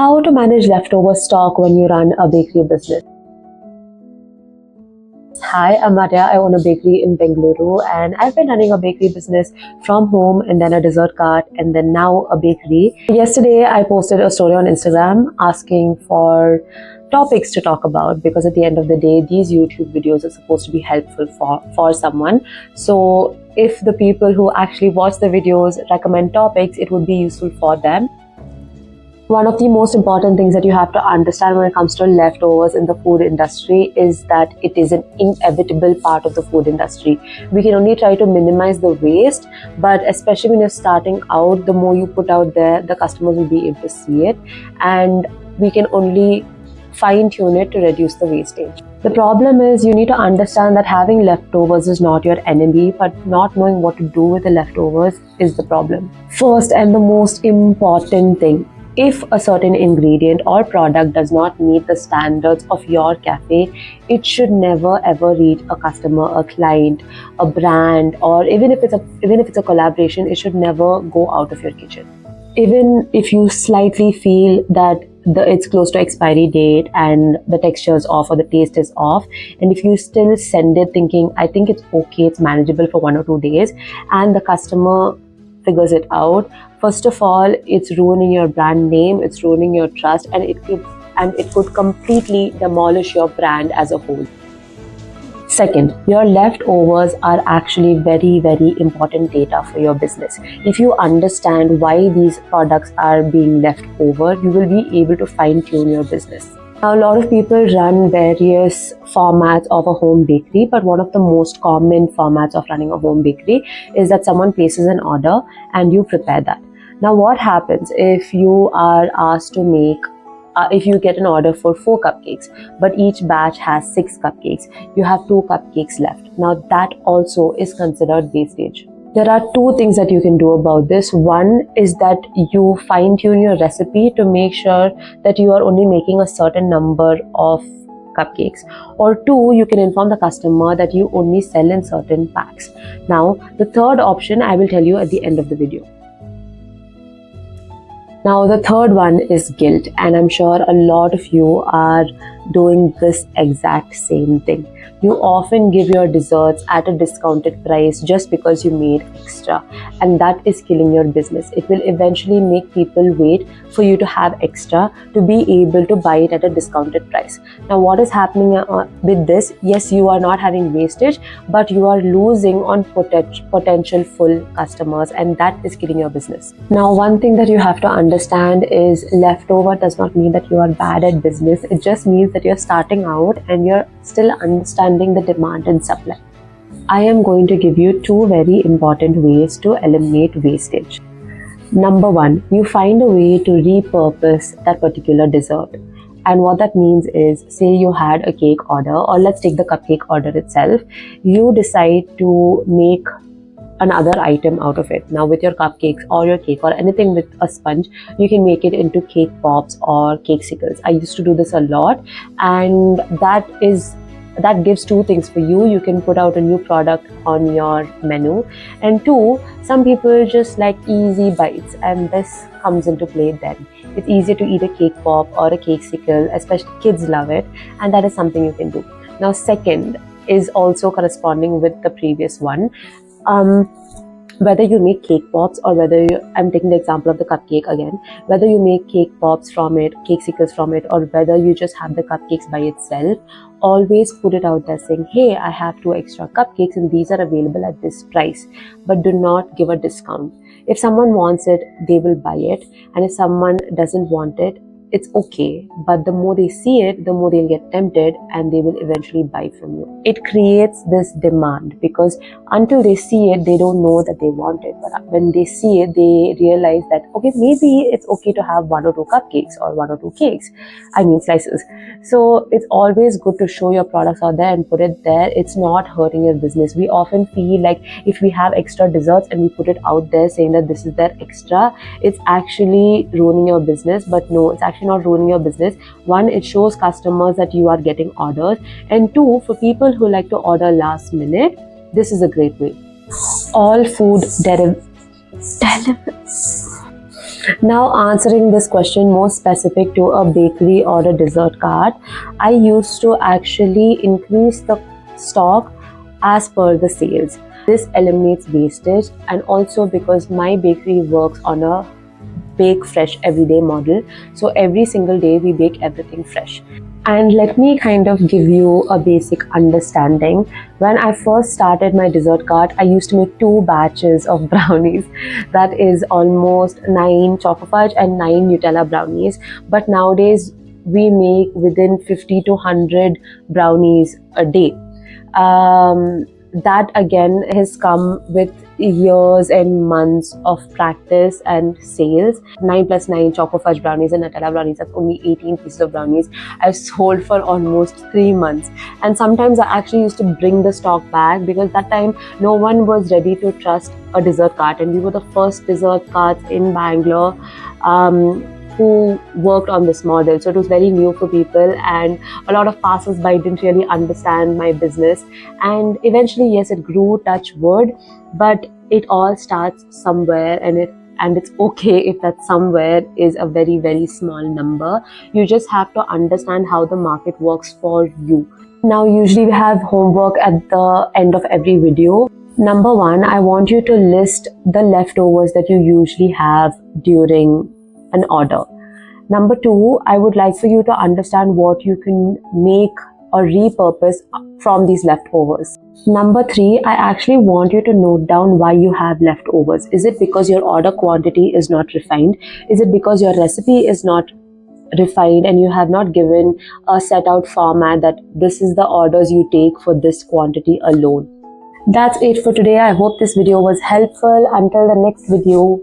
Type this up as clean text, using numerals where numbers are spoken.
How to manage leftover stock when you run a bakery business. Hi, I'm Maria. I own a bakery in Bengaluru and I've been running a bakery business from home and then a dessert cart and then now a bakery. Yesterday, I posted a story on Instagram asking for topics to talk about because at the end of the day, these YouTube videos are supposed to be helpful for someone. So if the people who actually watch the videos recommend topics, it would be useful for them. One of the most important things that you have to understand when it comes to leftovers in the food industry is that it is an inevitable part of the food industry. We can only try to minimize the waste, but especially when you're starting out, the more you put out there, the customers will be able to see it, and we can only fine-tune it to reduce the wastage. The problem is you need to understand that having leftovers is not your enemy, but not knowing what to do with the leftovers is the problem. First and the most important thing, if a certain ingredient or product does not meet the standards of your cafe, it should never ever reach a customer, a client, a brand, or even if it's a collaboration, it should never go out of your kitchen. Even if you slightly feel that it's close to expiry date and the texture is off or the taste is off, and if you still send it thinking, I think it's okay, it's manageable for 1 or 2 days, and the customer figures it out, first of all, it's ruining your brand name, it's ruining your trust, and it could completely demolish your brand as a whole. Second, your leftovers are actually very, very important data for your business. If you understand why these products are being left over, you will be able to fine-tune your business. Now, a lot of people run various formats of a home bakery, but one of the most common formats of running a home bakery is that someone places an order and you prepare that. Now, what happens if you are asked to make if you get an order for 4 cupcakes, but each batch has 6 cupcakes, you have 2 cupcakes left. Now that also is considered wastage. There are 2 things that you can do about this. One is that you fine-tune your recipe to make sure that you are only making a certain number of cupcakes, or 2, you can inform the customer that you only sell in certain packs. Now, the third option I will tell you at the end of the video. Now, the third one is guilt, and I'm sure a lot of you are doing this exact same thing. You often give your desserts at a discounted price just because you made extra, and that is killing your business. It will eventually make people wait for you to have extra to be able to buy it at a discounted price. Now, what is happening with this? Yes, you are not having wastage, but you are losing on potential full customers, and that is killing your business. Now, one thing that you have to understand is leftover does not mean that you are bad at business. It just means that you're starting out and you're still understanding the demand and supply. I am going to give you 2 very important ways to eliminate wastage. Number 1, you find a way to repurpose that particular dessert. And what that means is, say you had a cake order, or let's take the cupcake order itself. You decide to make another item out of it. Now, with your cupcakes or your cake or anything with a sponge, you can make it into cake pops or cakesicles. I used to do this a lot, and that gives 2 things for you. You can put out a new product on your menu, and 2, some people just like easy bites, and this comes into play then. It's easier to eat a cake pop or a cakesicle, especially kids love it, and that is something you can do. Now, second is also corresponding with the previous one. Whether you make cake pops or I'm taking the example of the cupcake again, whether you make cake pops from it, cakesicles from it, or whether you just have the cupcakes by itself, always put it out there saying, hey, I have 2 extra cupcakes and these are available at this price, but do not give a discount. If someone wants it, they will buy it, and if someone doesn't want it, it's okay, but the more they see it, the more they'll get tempted and they will eventually buy from you. It creates this demand because until they see it, they don't know that they want it. But when they see it, they realize that, okay, maybe it's okay to have 1 or 2 cupcakes or 1 or 2 cakes. Slices. So it's always good to show your products out there and put it there. It's not hurting your business. We often feel like if we have extra desserts and we put it out there saying that this is their extra, it's actually ruining your business. But no, it's actually not ruining your business. 1, it shows customers that you are getting orders, and 2, for people who like to order last minute, this is a great way. All food Now, answering this question more specific to a bakery or a dessert cart, I used to actually increase the stock as per the sales. This eliminates wastage, and also because my bakery works on a bake fresh everyday model, so every single day we bake everything fresh. And let me kind of give you a basic understanding. When I first started my dessert cart, I used to make 2 batches of brownies. That is almost 9 chocolate fudge and 9 Nutella brownies. But nowadays, we make within 50 to 100 brownies a day. That again has come with years and months of practice and sales. 9 plus 9 choco fudge brownies and Nutella brownies, that's only 18 pieces of brownies. I've sold for almost 3 months. And sometimes I actually used to bring the stock back because that time no one was ready to trust a dessert cart, and we were the first dessert carts in Bangalore who worked on this model. So it was very new for people, and a lot of passers-by didn't really understand my business. And eventually, yes, it grew, touch wood, but it all starts somewhere, and it's okay if that somewhere is a very, very small number. You just have to understand how the market works for you. Now, usually we have homework at the end of every video. Number 1, I want you to list the leftovers that you usually have during an order. Number 2, I would like for you to understand what you can make or repurpose from these leftovers. Number 3, I actually want you to note down why you have leftovers. Is it because your order quantity is not refined? Is it because your recipe is not refined and you have not given a set out format that this is the orders you take for this quantity alone? That's it for today. I hope this video was helpful. Until the next video,